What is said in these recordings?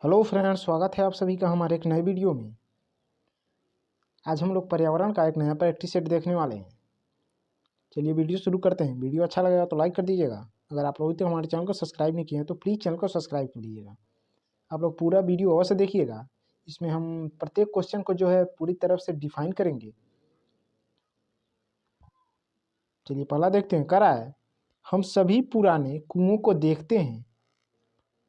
Hello friends, स्वागत है आप सभी का हमारे एक नए वीडियो में। आज हम लोग पर्यावरण का एक नया प्रैक्टिस सेट देखने वाले हैं। चलिए वीडियो शुरू करते हैं। वीडियो अच्छा लगेगा तो लाइक कर दीजिएगा। अगर आप लोग अभी तक हमारे चैनल को सब्सक्राइब नहीं किए हैं तो प्लीज़ चैनल को सब्सक्राइब कर लीजिएगा। आप लोग पूरा वीडियो अवश्य देखिएगा। इसमें हम प्रत्येक क्वेश्चन को जो है पूरी तरफ से डिफाइन करेंगे। चलिए पहला देखते हैं। करा है, हम सभी पुराने कुओं को देखते हैं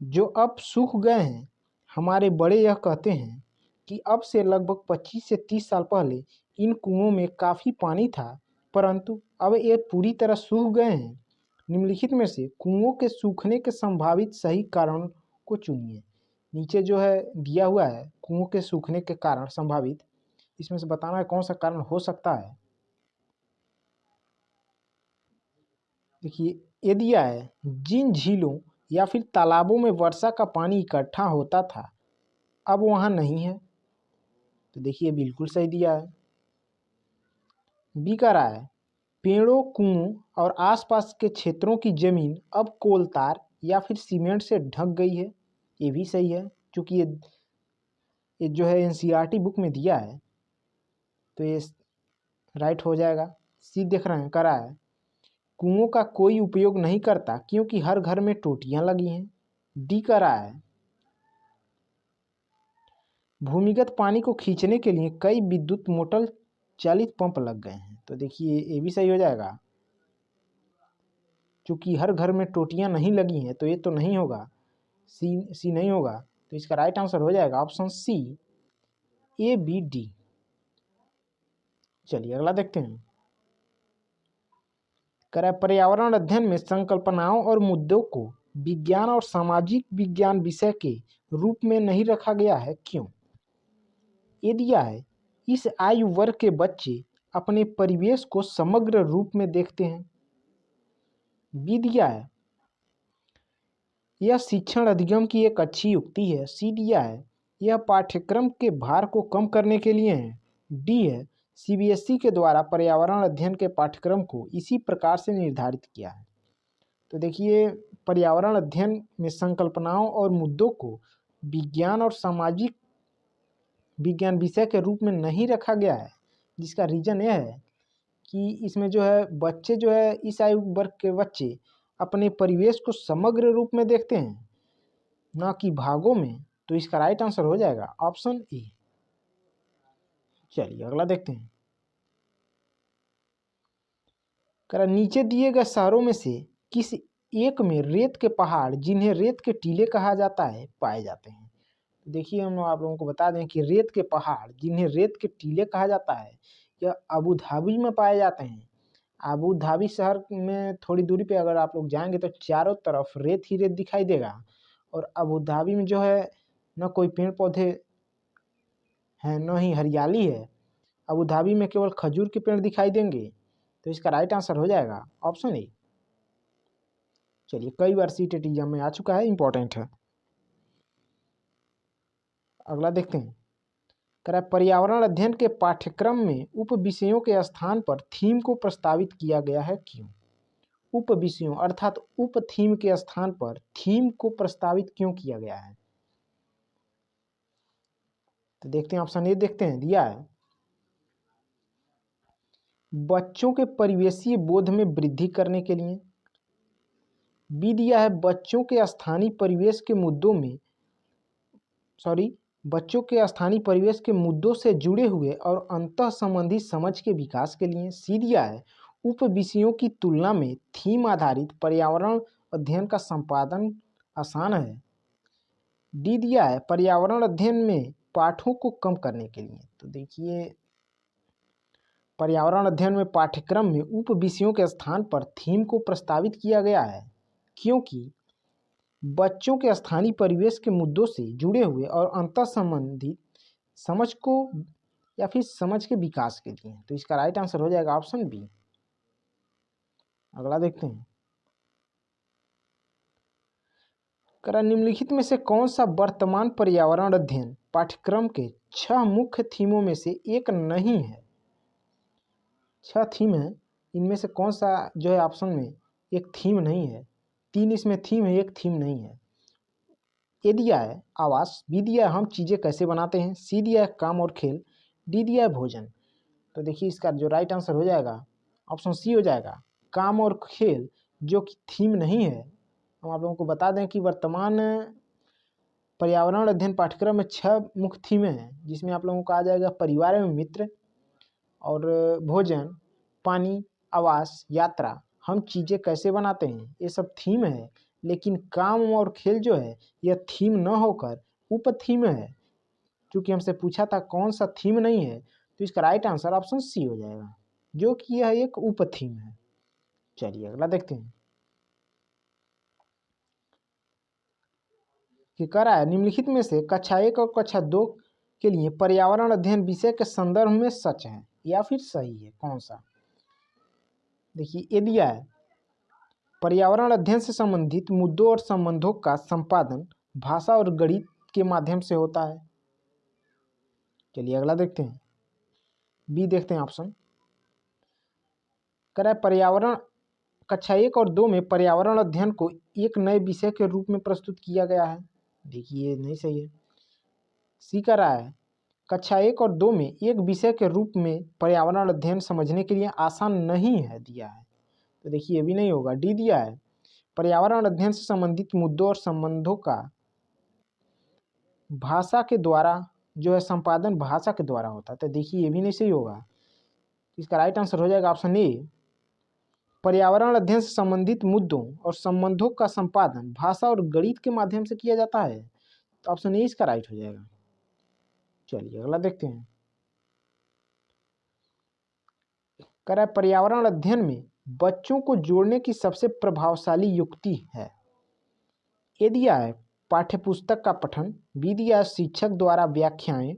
जो अब सूख गए हैं। हमारे बड़े यह कहते हैं कि अब से लगभग 25 से 30 साल पहले इन कुओं में काफ़ी पानी था, परंतु अब ये पूरी तरह सूख गए हैं। निम्नलिखित में से कुओं के सूखने के संभावित सही कारण को चुनिए। नीचे जो है दिया हुआ है कुओं के सूखने के कारण संभावित, इसमें से बताना है कौन सा कारण हो सकता है। देखिए ये दिया है, जिन झीलों या फिर तालाबों में वर्षा का पानी इकट्ठा होता था अब वहाँ नहीं है। तो देखिए बिल्कुल सही दिया है। बी कह रहा है, पेड़ों, कुओं और आसपास के क्षेत्रों की जमीन अब कोलतार या फिर सीमेंट से ढक गई है। ये भी सही है, क्योंकि ये जो है एनसीईआरटी बुक में दिया है, तो ये राइट हो जाएगा। सी देख रहे हैं, कह रहा है, कुओं का कोई उपयोग नहीं करता क्योंकि हर घर में टोटियां लगी हैं। डी कह रहा है, भूमिगत पानी को खींचने के लिए कई विद्युत मोटर चालित पंप लग गए हैं। तो देखिए ये भी सही हो जाएगा, क्योंकि हर घर में टोटियां नहीं लगी हैं, तो ये तो नहीं होगा। सी नहीं होगा, तो इसका राइट आंसर हो जाएगा option C, A B D. चलिए अगला देखते हैं। कह पर्यावरण अध्ययन में संकल्पनाओं और मुद्दों को विज्ञान और सामाजिक विज्ञान विषय के रूप में नहीं रखा गया है, क्यों? ये दिया है, इस आयु वर्ग के बच्चे अपने परिवेश को समग्र रूप में देखते हैं। बी दिया है, यह शिक्षण अधिगम की एक अच्छी युक्ति है। सी दिया है, यह पाठ्यक्रम के भार को कम करने के लिए है। डी है, सीबीएसई के द्वारा पर्यावरण अध्ययन के पाठ्यक्रम को इसी प्रकार से निर्धारित किया है। तो देखिए पर्यावरण अध्ययन में संकल्पनाओं और मुद्दों को विज्ञान और सामाजिक विज्ञान विषय के रूप में नहीं रखा गया है, जिसका रीज़न यह है कि इसमें जो है बच्चे जो है इस आयु वर्ग के बच्चे अपने परिवेश को समग्र रूप में देखते हैं, ना कि भागों में। तो इसका राइट आंसर हो जाएगा ऑप्शन ए। चलिए अगला देखते हैं। करा नीचे दिए गए शहरों में से किस एक में रेत के पहाड़, जिन्हें रेत के टीले कहा जाता है, पाए जाते हैं? देखिए हम आप लोगों को बता दें कि रेत के पहाड़, जिन्हें रेत के टीले कहा जाता है, यह अबू धाबी में पाए जाते हैं। अबू धाबी शहर में थोड़ी दूरी पे अगर आप लोग जाएंगे तो चारों तरफ रेत ही रेत दिखाई देगा, और अबू धाबी में जो है न कोई पेड़ पौधे हैं न ही हरियाली है। अबू धाबी में केवल खजूर के पेड़ दिखाई देंगे। तो इसका राइट आंसर हो जाएगा ऑप्शन ए। चलिए कई बार सीटेट एग्जाम में आ चुका है, इंपॉर्टेंट है। अगला देखते हैं। कह पर्यावरण अध्ययन के पाठ्यक्रम में उप विषयों के स्थान पर थीम को प्रस्तावित किया गया है, क्यों? उप विषयों अर्थात उप थीम के स्थान पर थीम को प्रस्तावित क्यों किया गया है? तो देखते हैं, ऑप्शन ए देखते हैं। दिया है, बच्चों के परिवेशीय बोध में वृद्धि करने के लिए। बी दिया है, बच्चों के स्थानीय परिवेश के मुद्दों में बच्चों के स्थानीय परिवेश के मुद्दों से जुड़े हुए और अंतः संबंधी समझ के विकास के लिए। सी दिया है, उप विषयों की तुलना में थीम आधारित पर्यावरण अध्ययन का संपादन आसान है। डी दिया है, पर्यावरण अध्ययन में पाठों को कम करने के लिए। तो देखिए पर्यावरण अध्ययन में पाठ्यक्रम में उप विषयों के स्थान पर थीम को प्रस्तावित किया गया है, क्योंकि बच्चों के स्थानीय परिवेश के मुद्दों से जुड़े हुए और अंतर संबंधित समझ को या फिर समझ के विकास के लिए। तो इसका राइट आंसर हो जाएगा ऑप्शन बी। अगला देखते हैं। करा निम्नलिखित में से कौन सा वर्तमान पर्यावरण अध्ययन पाठ्यक्रम के 6 मुख्य थीमों में से एक नहीं है? 6 थीम है, इनमें से कौन सा जो है ऑप्शन में एक थीम नहीं है? 3 इसमें थीम है, एक थीम नहीं है। ए दिया है आवास, बी दिया है हम चीज़ें कैसे बनाते हैं, सी दिया है काम और खेल, डी दिया है भोजन। तो देखिए इसका जो राइट आंसर हो जाएगा ऑप्शन सी हो जाएगा, काम और खेल, जो कि थीम नहीं है। हम आप लोगों को बता दें कि वर्तमान पर्यावरण अध्ययन पाठ्यक्रम में 6 मुख्य थीमें हैं, जिसमें आप लोगों को आ जाएगा परिवार एवं मित्र और भोजन, पानी, आवास, यात्रा, हम चीज़ें कैसे बनाते हैं, ये सब थीम है। लेकिन काम और खेल जो है यह थीम न होकर उप थीम है। क्योंकि हमसे पूछा था कौन सा थीम नहीं है, तो इसका राइट आंसर ऑप्शन सी हो जाएगा, जो कि यह एक उप थीम है। चलिए अगला देखते हैं कि कह रहा है निम्नलिखित में से कक्षा 1 और कक्षा 2 के लिए पर्यावरण अध्ययन विषय के संदर्भ में सच है या फिर सही है, कौन सा। देखिए ये दिया है पर्यावरण अध्ययन से संबंधित मुद्दों और संबंधों का संपादन भाषा और गणित के माध्यम से होता है। चलिए अगला देखते हैं, बी देखते हैं ऑप्शन। कह रहा है पर्यावरण कक्षा 1 और 2 में पर्यावरण अध्ययन को एक नए विषय के रूप में प्रस्तुत किया गया है। देखिए ये नहीं सही है। सी कह रहा है कक्षा 1 और 2 में एक विषय के रूप में पर्यावरण अध्ययन समझने के लिए आसान नहीं है, दिया है। तो देखिए ये भी नहीं होगा। डी दिया है पर्यावरण अध्ययन से संबंधित मुद्दों और संबंधों का भाषा के द्वारा जो है संपादन भाषा के द्वारा होता है। तो देखिए ये भी नहीं सही होगा। इसका राइट आंसर हो जाएगा ऑप्शन ए, पर्यावरण अध्ययन से संबंधित मुद्दों और संबंधों का संपादन भाषा और गणित के माध्यम से किया जाता है। तो ऑप्शन ए इसका राइट हो जाएगा। चलिए अगला देखते हैं। कह रहा है पर्यावरण अध्ययन में बच्चों को जोड़ने की सबसे प्रभावशाली युक्ति है। ए दिया है पाठ्यपुस्तक का पठन, बी दिया है शिक्षक द्वारा व्याख्याएं,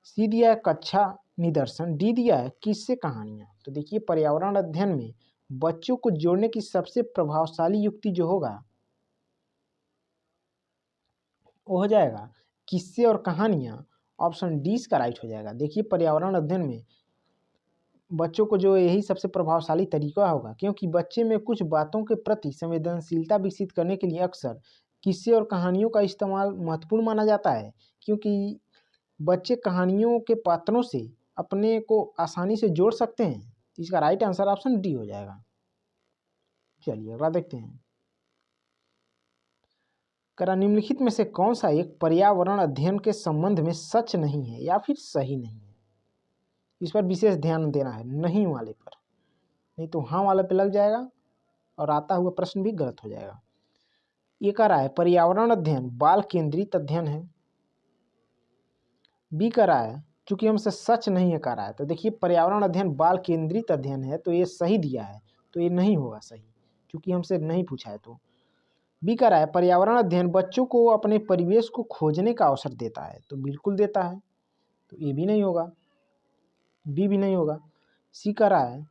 सी दिया है कक्षा निदर्शन, डी दिया है किस्से कहानियां। तो देखिए पर्यावरण अध्ययन में बच्चों को जोड़ने की सबसे प्रभावशाली युक्ति जो होगा वो हो जाएगा किस्से और कहानियां। ऑप्शन डी इसका राइट हो जाएगा। देखिए पर्यावरण अध्ययन में बच्चों को जो यही सबसे प्रभावशाली तरीका होगा, क्योंकि बच्चे में कुछ बातों के प्रति संवेदनशीलता विकसित करने के लिए अक्सर किस्से और कहानियों का इस्तेमाल महत्वपूर्ण माना जाता है। क्योंकि बच्चे कहानियों के पात्रों से अपने को आसानी से जोड़ सकते हैं। इसका राइट आंसर ऑप्शन डी हो जाएगा। चलिए अगला देखते हैं। करा निम्नलिखित में से कौन सा एक पर्यावरण अध्ययन के संबंध में सच नहीं है या फिर सही नहीं है। इस पर विशेष ध्यान देना है, नहीं वाले पर, नहीं तो हाँ वाले पे लग जाएगा और आता हुआ प्रश्न भी गलत हो जाएगा। ये कह रहा है पर्यावरण अध्ययन बाल केंद्रित अध्ययन है। बी कह रहा है चूंकि हमसे सच नहीं है कह रहा है। तो देखिए पर्यावरण अध्ययन बाल केंद्रित अध्ययन है, तो ये सही दिया है, तो ये नहीं होगा सही, क्योंकि हमसे नहीं पूछा है। तो बी कह रहा है पर्यावरण अध्ययन बच्चों को अपने परिवेश को खोजने का अवसर देता है, तो बिल्कुल देता है, तो ये भी नहीं होगा, बी भी नहीं होगा। सी कह रहा है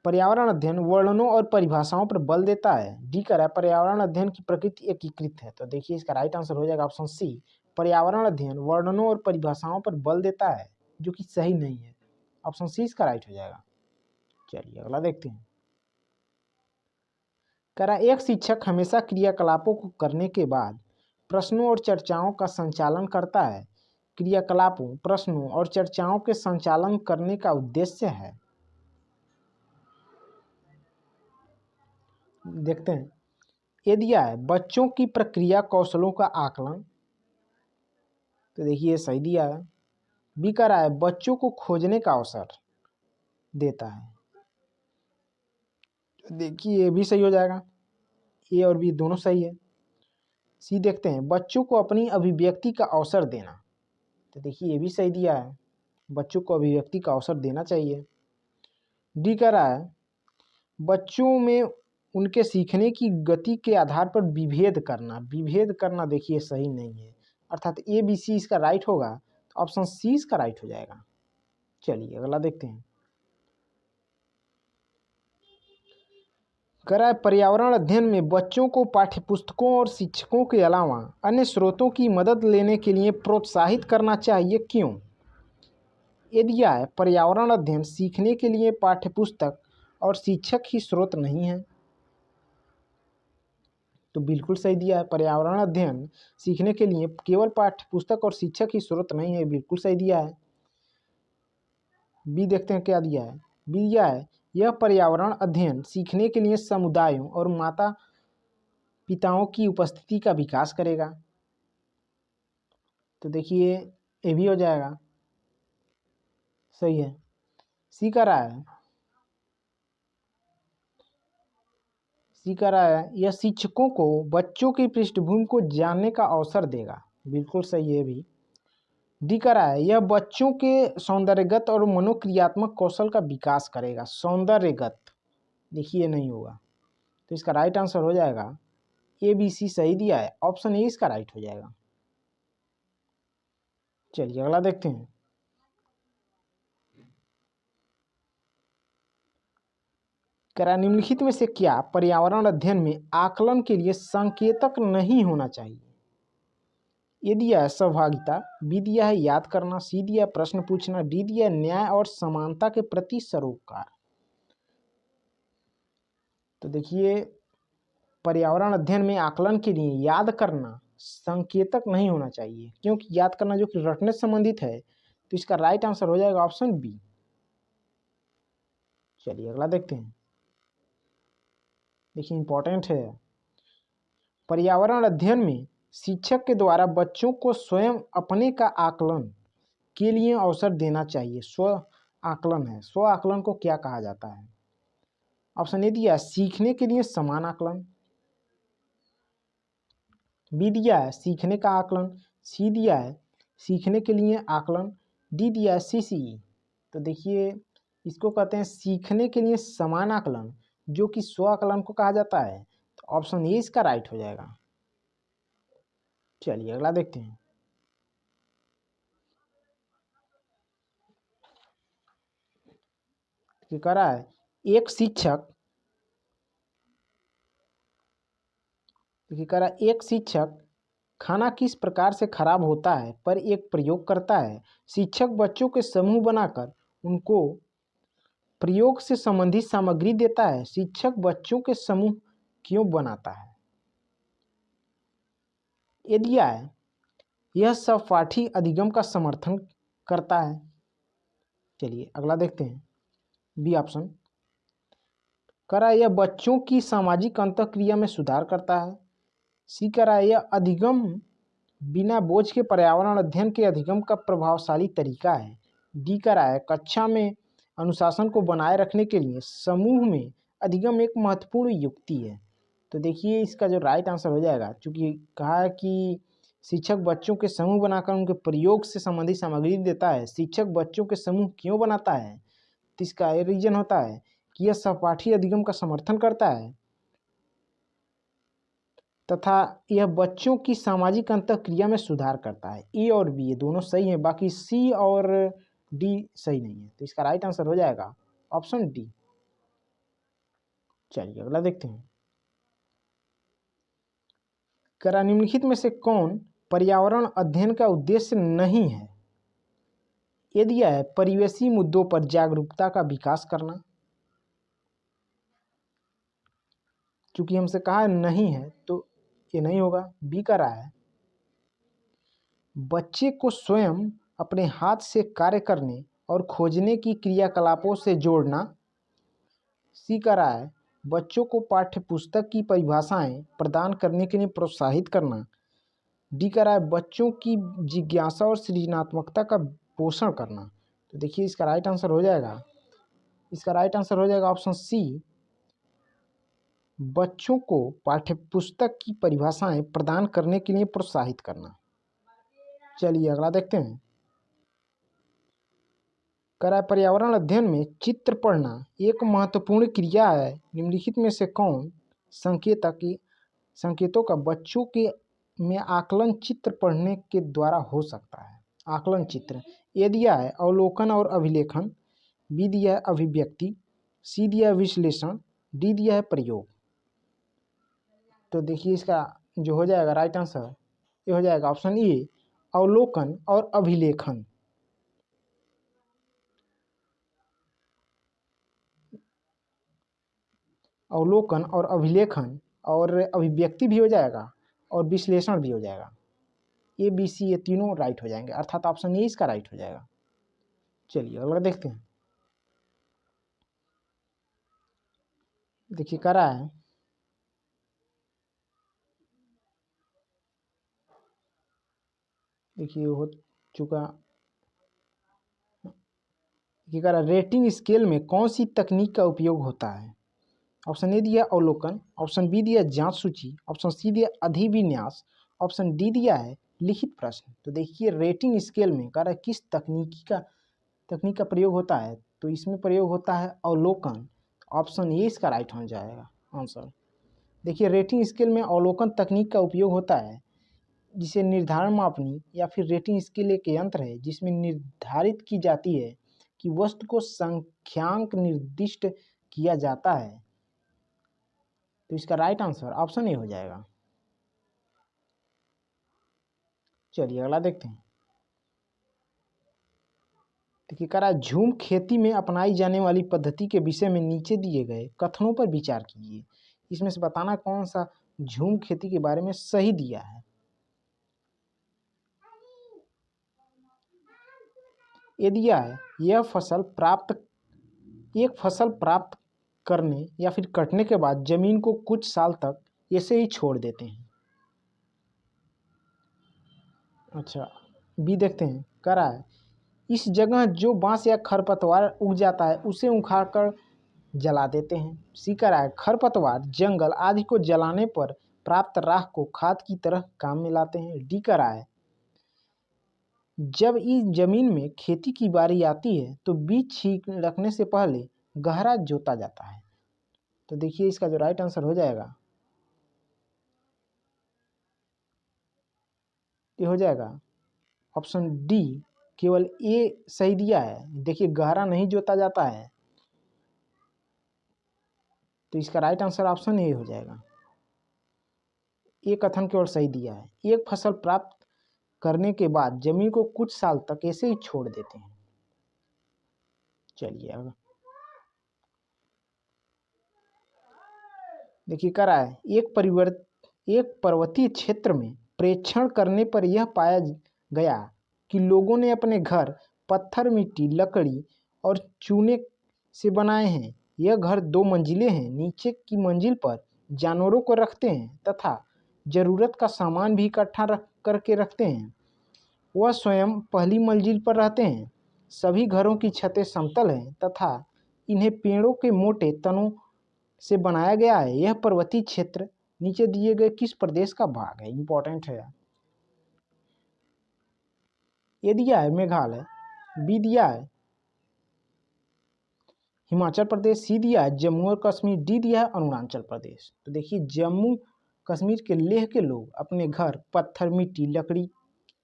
पर्यावरण अध्ययन वर्णनों और परिभाषाओं पर बल देता है। डी कह रहा है पर्यावरण अध्ययन की प्रकृति एकीकृत है। तो देखिए इसका राइट आंसर हो जाएगा ऑप्शन सी, पर्यावरण अध्ययन वर्णनों और परिभाषाओं पर बल देता है, जो कि सही नहीं है। ऑप्शन सी इसका राइट हो जाएगा। चलिए अगला देखते हैं। कह रहा है एक शिक्षक हमेशा क्रियाकलापों को करने के बाद प्रश्नों और चर्चाओं का संचालन करता है। क्रियाकलापों, प्रश्नों और चर्चाओं के संचालन करने का उद्देश्य है। देखते हैं। ये दिया है बच्चों की प्रक्रिया कौशलों का आकलन, तो देखिए ये सही दिया है। बी कह रहा है बच्चों को खोजने का अवसर देता है, तो देखिए ये भी सही हो जाएगा। ए और बी दोनों सही है। सी देखते हैं बच्चों को अपनी अभिव्यक्ति का अवसर देना, तो देखिए ये भी सही दिया है, बच्चों को अभिव्यक्ति का अवसर देना चाहिए। डी कह रहा है बच्चों में उनके सीखने की गति के आधार पर विभेद करना, विभेद करना देखिए सही नहीं है, अर्थात ए बी सी इसका राइट होगा, तो ऑप्शन सी इसका राइट हो जाएगा। चलिए अगला देखते हैं। कह रहा है पर्यावरण अध्ययन में बच्चों को पाठ्यपुस्तकों और शिक्षकों के अलावा अन्य स्रोतों की मदद लेने के लिए प्रोत्साहित करना चाहिए, क्यों। ये दिया है पर्यावरण अध्ययन सीखने के लिए पाठ्यपुस्तक और शिक्षक ही स्रोत नहीं है। तो बिल्कुल सही दिया है। पर्यावरण अध्ययन सीखने के लिए केवल पाठ्य पुस्तक और शिक्षक ही स्रोत नहीं है, बिल्कुल सही दिया है। बी देखते हैं क्या दिया है। बी दिया है यह पर्यावरण अध्ययन सीखने के लिए समुदायों और माता पिताओं की उपस्थिति का विकास करेगा। तो देखिए ये भी हो जाएगा, सही है। सी का रहा है, सी का रहा है यह शिक्षकों को बच्चों की पृष्ठभूमि को जानने का अवसर देगा, बिल्कुल सही है भी। डी का रहा है यह बच्चों के सौंदर्यगत और मनोक्रियात्मक कौशल का विकास करेगा। सौंदर्यगत देखिए नहीं होगा, तो इसका राइट आंसर हो जाएगा ए बी सी सही दिया है, ऑप्शन ए इसका राइट हो जाएगा। चलिए अगला देखते हैं। करा निम्नलिखित में से क्या पर्यावरण अध्ययन में आकलन के लिए संकेतक नहीं होना चाहिए। ए दिया है सहभागिता, बी दिया है याद करना, सी दिया है प्रश्न पूछना, डी दिया है न्याय और समानता के प्रति सरोकार। तो देखिए पर्यावरण अध्ययन में आकलन के लिए याद करना संकेतक नहीं होना चाहिए, क्योंकि याद करना जो कि रटने से संबंधित है, तो इसका राइट आंसर हो जाएगा ऑप्शन बी। चलिए अगला देखते हैं। देखिए इंपॉर्टेंट है। पर्यावरण अध्ययन में शिक्षक के द्वारा बच्चों को स्वयं अपने का आकलन के लिए अवसर देना चाहिए। स्व आकलन है, स्व आकलन को क्या कहा जाता है। ऑप्शन ए दिया सीखने के लिए समान आकलन, बी दिया है सीखने का आकलन, सी दिया है सीखने के लिए आकलन, डी दिया है सीसीई। तो देखिए इसको कहते हैं सीखने के लिए समान आकलन, जो कि स्व आकलन को कहा जाता है। तो ऑप्शन ए इसका राइट हो जाएगा। चलिए अगला देखते हैं। क्या कह रहा है एक शिक्षक, देखिए कह रहा है एक शिक्षक खाना किस प्रकार से खराब होता है पर एक प्रयोग करता है। शिक्षक बच्चों के समूह बनाकर उनको प्रयोग से संबंधित सामग्री देता है। शिक्षक बच्चों के समूह क्यों बनाता है। ये दिया है यह सहपाठी अधिगम का समर्थन करता है। चलिए अगला देखते हैं। बी ऑप्शन करा यह बच्चों की सामाजिक अंतःक्रिया में सुधार करता है। सी करा यह अधिगम बिना बोझ के पर्यावरण अध्ययन के अधिगम का प्रभावशाली तरीका है। डी करा है कक्षा में अनुशासन को बनाए रखने के लिए समूह में अधिगम एक महत्वपूर्ण युक्ति है। तो देखिए इसका जो राइट आंसर हो जाएगा, चूंकि कहा है कि शिक्षक बच्चों के समूह बनाकर उनके प्रयोग से संबंधित सामग्री देता है। शिक्षक बच्चों के समूह क्यों बनाता है, तो इसका ये रीजन होता है कि यह सहपाठी अधिगम का समर्थन करता है तथा यह बच्चों की सामाजिक अंतःक्रिया में सुधार करता है। ए और बी ये दोनों सही हैं, बाकी सी और डी सही नहीं है। तो इसका राइट आंसर हो जाएगा ऑप्शन डी। चलिए अगला देखते हैं। करा निम्नलिखित में से कौन पर्यावरण अध्ययन का उद्देश्य नहीं है। ये दिया है परिवेशी मुद्दों पर जागरूकता का विकास करना, क्योंकि हमसे कहा है नहीं है तो ये नहीं होगा। बी का रहा है बच्चे को स्वयं अपने हाथ से कार्य करने और खोजने की क्रियाकलापों से जोड़ना। सी का रहा है बच्चों को पाठ्यपुस्तक की परिभाषाएं प्रदान करने के लिए प्रोत्साहित करना। डी का रहा है बच्चों की जिज्ञासा और सृजनात्मकता का पोषण करना। तो देखिए इसका राइट आंसर हो जाएगा, इसका राइट आंसर हो जाएगा ऑप्शन सी, बच्चों को पाठ्यपुस्तक की परिभाषाएं प्रदान करने के लिए प्रोत्साहित करना। चलिए अगला देखते हैं। करा पर्यावरण अध्ययन में चित्र पढ़ना एक महत्वपूर्ण क्रिया है। निम्नलिखित में से कौन संकेतों का बच्चों के में आकलन चित्र पढ़ने के द्वारा हो सकता है। आकलन चित्र ए दिया है अवलोकन और अभिलेखन, बी दिया है अभिव्यक्ति, सी दिया है विश्लेषण, डी दिया है प्रयोग। तो देखिए इसका जो हो जाएगा राइट आंसर ये हो जाएगा ऑप्शन ए अवलोकन और अभिलेखन। अवलोकन और अभिलेखन और अभिव्यक्ति भी हो जाएगा और विश्लेषण भी हो जाएगा। ए बी सी ये तीनों राइट हो जाएंगे, अर्थात ऑप्शन ए इसका राइट हो जाएगा। चलिए अगला देखते हैं। देखिए करा है, देखिए हो चुका। देखिए करा, रेटिंग स्केल में कौन सी तकनीक का उपयोग होता है? ऑप्शन ए दिया अवलोकन, ऑप्शन बी दिया जांच सूची, ऑप्शन सी दिया अधिविन्यास, ऑप्शन डी दिया है लिखित प्रश्न। तो देखिए रेटिंग स्केल में कह रहा है किस तकनीक का प्रयोग होता है, तो इसमें प्रयोग होता है अवलोकन। ऑप्शन ए इसका राइट हो जाएगा आंसर। देखिए रेटिंग स्केल में अवलोकन तकनीक का उपयोग होता है, जिसे निर्धारण मापनी या फिर रेटिंग स्केल एक यंत्र है जिसमें निर्धारित की जाती है कि वस्तु को संख्यांक निर्दिष्ट किया जाता है। तो इसका राइट आंसर ऑप्शन ए हो जाएगा। चलिए अगला देखते हैं। देखिए कह रहा है झूम खेती में अपनाई जाने वाली पद्धति के विषय में नीचे दिए गए कथनों पर विचार कीजिए। इसमें से बताना कौन सा झूम खेती के बारे में सही दिया है। ये दिया है एक फसल प्राप्त करने या फिर कटने के बाद जमीन को कुछ साल तक ऐसे ही छोड़ देते हैं। अच्छा बी देखते हैं। कह रहा है इस जगह जो बांस या खरपतवार उग जाता है उसे उखाड़कर जला देते हैं। सी कह रहा है खरपतवार जंगल आदि को जलाने पर प्राप्त राख को खाद की तरह काम में लाते हैं। डी कह रहा है जब इस जमीन में खेती की बारी आती है तो बीज छिड़कने से पहले गहरा जोता जाता है। तो देखिए इसका जो राइट आंसर हो जाएगा ये हो जाएगा ऑप्शन डी, केवल ए सही दिया है। देखिए गहरा नहीं जोता जाता है, तो इसका राइट आंसर ऑप्शन ए हो जाएगा। ये कथन केवल सही दिया है। एक फसल प्राप्त करने के बाद जमीन को कुछ साल तक ऐसे ही छोड़ देते हैं। चलिए अब देखिए कह रहा है एक पर्वतीय क्षेत्र में प्रेक्षण करने पर यह पाया गया कि लोगों ने अपने घर पत्थर मिट्टी लकड़ी और चूने से बनाए हैं। यह घर 2 मंजिले हैं। नीचे की मंजिल पर जानवरों को रखते हैं तथा जरूरत का सामान भी इकट्ठा करके रखते हैं। वह स्वयं पहली मंजिल पर रहते हैं। सभी घरों की छतें समतल हैं तथा इन्हें पेड़ों के मोटे तनों से बनाया गया है। यह पर्वतीय क्षेत्र नीचे दिए गए किस प्रदेश का भाग है? इंपॉर्टेंट है। ये दिया है मेघालय, बी दिया है हिमाचल प्रदेश, सी दिया है जम्मू और कश्मीर, डी दिया है अरुणाचल प्रदेश। तो देखिए जम्मू कश्मीर के लेह के लोग अपने घर पत्थर मिट्टी लकड़ी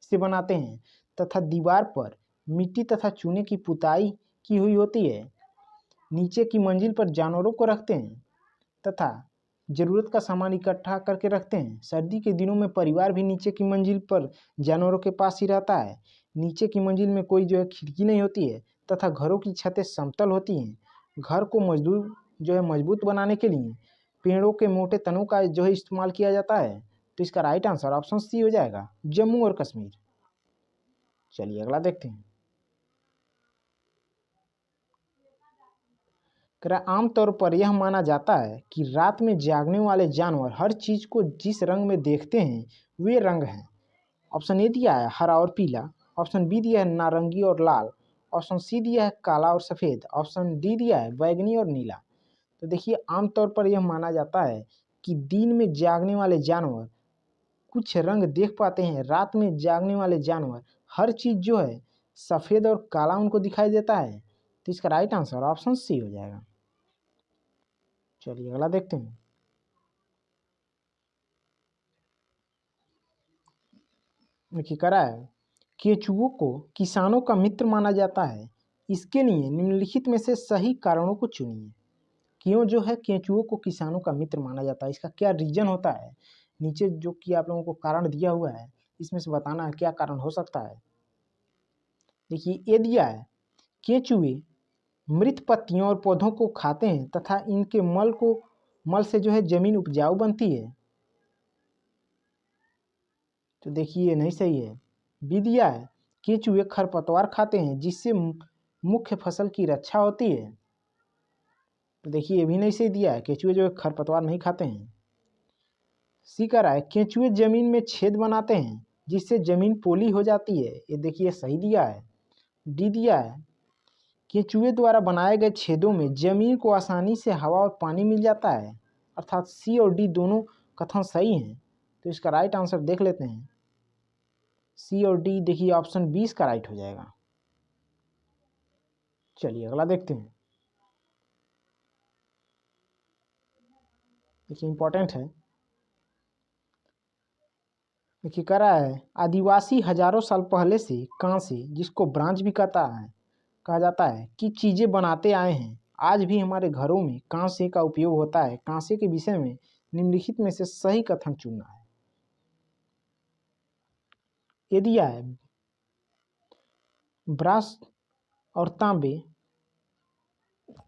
से बनाते हैं तथा दीवार पर मिट्टी तथा चूने की पुताई की हुई होती है। नीचे की मंजिल पर जानवरों को रखते हैं तथा ज़रूरत का सामान इकट्ठा करके रखते हैं। सर्दी के दिनों में परिवार भी नीचे की मंजिल पर जानवरों के पास ही रहता है। नीचे की मंजिल में कोई जो है खिड़की नहीं होती है तथा घरों की छतें समतल होती हैं। घर को मजबूत बनाने के लिए पेड़ों के मोटे तनों का जो है इस्तेमाल किया जाता है। तो इसका राइट आंसर ऑप्शन सी हो जाएगा, जम्मू और कश्मीर। चलिए अगला देखते हैं। आमतौर पर यह माना जाता है कि रात में जागने वाले जानवर हर चीज को जिस रंग में देखते हैं वे रंग हैं। ऑप्शन ए दिया है हरा और पीला, ऑप्शन बी दिया है नारंगी और लाल, ऑप्शन सी दिया है काला और सफ़ेद, ऑप्शन डी दिया है बैगनी और नीला। तो देखिए आमतौर पर यह माना जाता है कि दिन में जागने वाले जानवर कुछ रंग देख पाते हैं, रात में जागने वाले जानवर हर चीज़ जो है सफ़ेद और काला उनको दिखाई देता है। तो इसका राइट आंसर ऑप्शन सी हो जाएगा। चलिए अगला देखते हैं। देखिए करा है केंचुओं को किसानों का मित्र माना जाता है। इसके लिए निम्नलिखित में से सही कारणों को चुनिए। क्यों जो है केंचुओं को किसानों का मित्र माना जाता है, इसका क्या रीजन होता है? नीचे जो कि आप लोगों को कारण दिया हुआ है इसमें से बताना है क्या कारण हो सकता है। देखिए ये दिया है केंचुए मृत पत्तियों और पौधों को खाते हैं तथा इनके मल को मल से जो है जमीन उपजाऊ बनती है, तो देखिए ये नहीं सही है। बी दिया है केंचुए खरपतवार खाते हैं जिससे मुख्य फसल की रक्षा होती है, तो देखिए ये भी नहीं सही दिया है, केंचुए जो है खरपतवार नहीं खाते हैं। सी कह रहा है केंचुए जमीन में छेद बनाते हैं जिससे जमीन पोली हो जाती है, ये देखिए सही दिया है। डी दिया है केंचुए द्वारा बनाए गए छेदों में जमीन को आसानी से हवा और पानी मिल जाता है, अर्थात सी और डी दोनों कथन सही हैं, तो इसका राइट आंसर देख लेते हैं। सी और डी देखिए ऑप्शन 20 का राइट हो जाएगा। चलिए अगला देखते हैं। देखिए इंपॉर्टेंट है। देखिए कह रहा है आदिवासी हजारों साल पहले से कांसे, जिसको ब्रांज भी कहा जाता है कि चीजें बनाते आए हैं। आज भी हमारे घरों में कांसे का उपयोग होता है। कांसे के विषय में निम्नलिखित में से सही कथन चुनना है। ये दिया है ब्रास और तांबे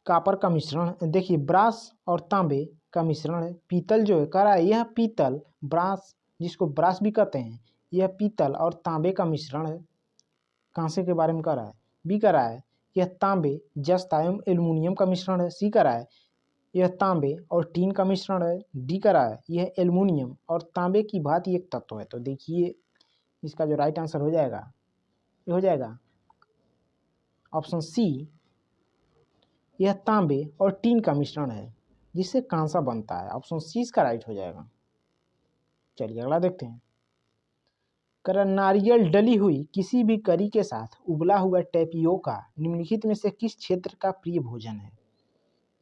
कापर का मिश्रण। देखिए ब्रास और तांबे का मिश्रण है। पीतल जो है कह रहा है यह पीतल ब्रास, जिसको ब्रास भी कहते हैं, यह पीतल और तांबे का मिश्रण है। कांसे के बारे में कह रहा है। बी कह रहा है यह तांबे जस्ता एवं एल्युमिनियम का मिश्रण है। सी कह रहा है यह तांबे और टीन का मिश्रण है। डी कह रहा है यह एल्युमिनियम और तांबे की भांति एक तत्व है। तो देखिए इसका जो राइट आंसर हो जाएगा, ये हो जाएगा ऑप्शन सी, यह तांबे और टीन का मिश्रण है जिससे कांसा बनता है। ऑप्शन सी इसका राइट हो जाएगा। चलिए अगला देखते हैं। कर नारियल डली हुई किसी भी करी के साथ उबला हुआ टेपियोका निम्नलिखित में से किस क्षेत्र का प्रिय भोजन है।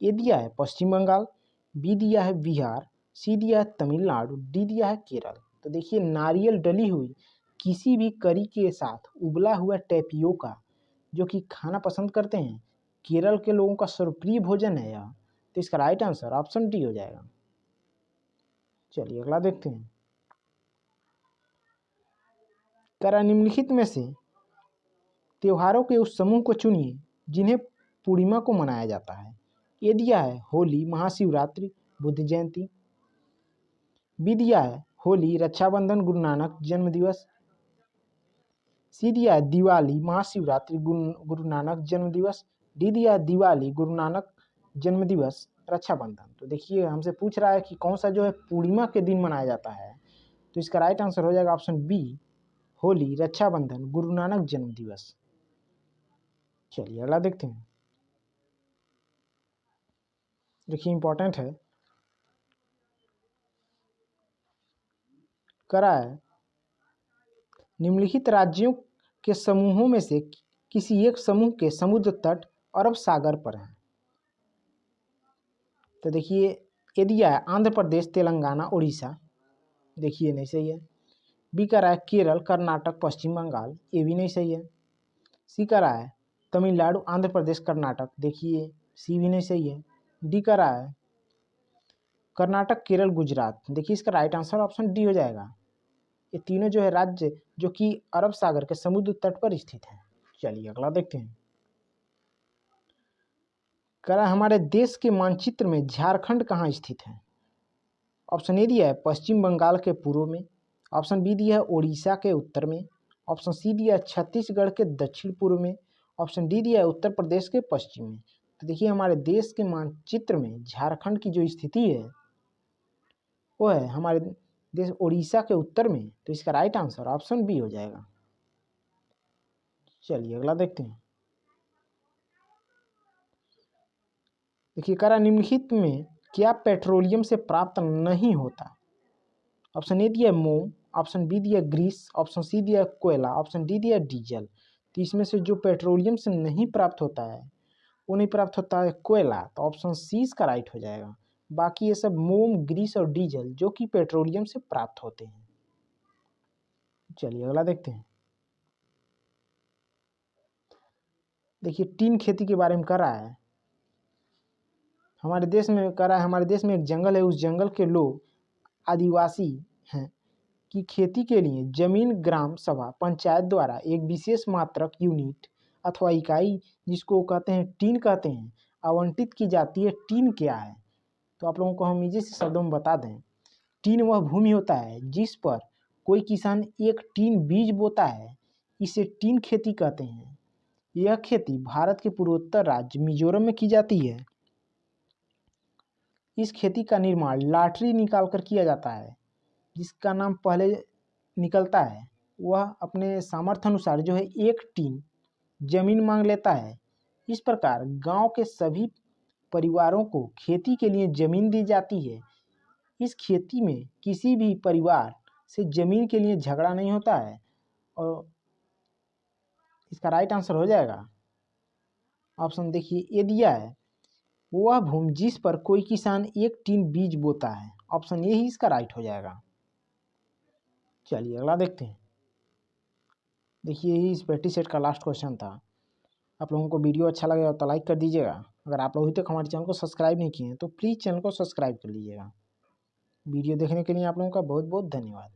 ए दिया है पश्चिम बंगाल, बी दिया है बिहार, सी दिया है तमिलनाडु, डी दिया है केरल। तो देखिए नारियल डली हुई किसी भी करी के साथ उबला हुआ टेपियोका जो कि खाना पसंद करते हैं, केरल के लोगों का सर्वप्रिय भोजन है यह, तो इसका राइट आंसर ऑप्शन डी हो जाएगा। चलिए अगला देखते हैं। करा निम्नलिखित में से त्योहारों के उस समूह को चुनिए जिन्हें पूर्णिमा को मनाया जाता है। ये दिया है होली, महाशिवरात्रि, बुद्ध जयंती। बी दिया है होली, रक्षाबंधन, गुरु नानक जन्म दिवस। सी दिया है दिवाली, महाशिवरात्रि, गुरु नानक जन्म दिवस। डी दिया है दिवाली, गुरु नानक जन्म दिवस, रक्षाबंधन। तो देखिए हमसे पूछ रहा है कि कौन सा जो है पूर्णिमा के दिन मनाया जाता है, तो इसका राइट आंसर हो जाएगा ऑप्शन बी, होली, रक्षाबंधन, गुरु नानक जन्म दिवस। चलिए अगला देखते हैं। देखिए इंपॉर्टेंट है। करा है निम्नलिखित राज्यों के समूहों में से किसी एक समूह के समुद्र तट अरब सागर पर हैं। तो देखिए ये दिया है आंध्र प्रदेश, तेलंगाना, उड़ीसा। देखिए नहीं सही है। बी कह रहा है केरल, कर्नाटक, पश्चिम बंगाल। ये भी नहीं सही है। सी कह रहा है तमिलनाडु, आंध्र प्रदेश, कर्नाटक। देखिए सी भी नहीं सही है। डी कह रहा है कर्नाटक, केरल, गुजरात। देखिए इसका राइट आंसर ऑप्शन डी हो जाएगा। ये तीनों जो है राज्य जो कि अरब सागर के समुद्र तट पर स्थित है। चलिए अगला देखते हैं। कह रहा है हमारे देश के मानचित्र में झारखंड कहाँ स्थित है। ऑप्शन ए दिया है पश्चिम बंगाल के पूर्व में, ऑप्शन बी दिया है उड़ीसा के उत्तर में, ऑप्शन सी दिया है छत्तीसगढ़ के दक्षिण पूर्व में, ऑप्शन डी दिया है उत्तर प्रदेश के पश्चिम में। तो देखिए हमारे देश के मानचित्र में झारखंड की जो स्थिति है वो है हमारे देश उड़ीसा के उत्तर में, तो इसका राइट आंसर ऑप्शन बी हो जाएगा। चलिए अगला देखते हैं। देखिए करा निम्नलिखित में क्या पेट्रोलियम से प्राप्त नहीं होता। ऑप्शन ए दिया मोम, ऑप्शन बी दिया ग्रीस, ऑप्शन सी दिया कोयला, ऑप्शन डी दिया डीजल। तो इसमें से जो पेट्रोलियम से नहीं प्राप्त होता है वो नहीं प्राप्त होता है कोयला, तो ऑप्शन सी इसका राइट हो जाएगा। बाकी ये सब मोम, ग्रीस और डीजल जो कि पेट्रोलियम से प्राप्त होते हैं। चलिए अगला देखते हैं। देखिए टीन खेती के बारे में कर रहा है। हमारे देश में कर रहा है हमारे देश में एक जंगल है, उस जंगल के लोग आदिवासी हैं कि खेती के लिए जमीन ग्राम सभा पंचायत द्वारा एक विशेष मात्रक यूनिट अथवा इकाई जिसको कहते हैं टीन कहते हैं आवंटित की जाती है। टीन क्या है, तो आप लोगों को हम इजी से शब्दों में बता दें, टीन वह भूमि होता है जिस पर कोई किसान एक टीन बीज बोता है, इसे टीन खेती कहते हैं। यह खेती भारत के पूर्वोत्तर राज्य मिजोरम में की जाती है। इस खेती का निर्माण लॉटरी निकालकर किया जाता है। जिसका नाम पहले निकलता है वह अपने सामर्थ्य अनुसार जो है एक टीन जमीन मांग लेता है। इस प्रकार गांव के सभी परिवारों को खेती के लिए जमीन दी जाती है। इस खेती में किसी भी परिवार से जमीन के लिए झगड़ा नहीं होता है। और इसका राइट आंसर हो जाएगा ऑप्शन देखिए ए दिया है, वह भूमि जिस पर कोई किसान एक टीन बीज बोता है। ऑप्शन ए ही इसका राइट हो जाएगा। चलिए अगला देखते हैं। देखिए ये इस पेटी सेट का लास्ट क्वेश्चन था। आप लोगों को वीडियो अच्छा लगेगा तो लाइक कर दीजिएगा। अगर आप लोग अभी तक हमारे चैनल को सब्सक्राइब नहीं किए हैं तो प्लीज़ चैनल को सब्सक्राइब कर लीजिएगा। वीडियो देखने के लिए आप लोगों का बहुत बहुत धन्यवाद।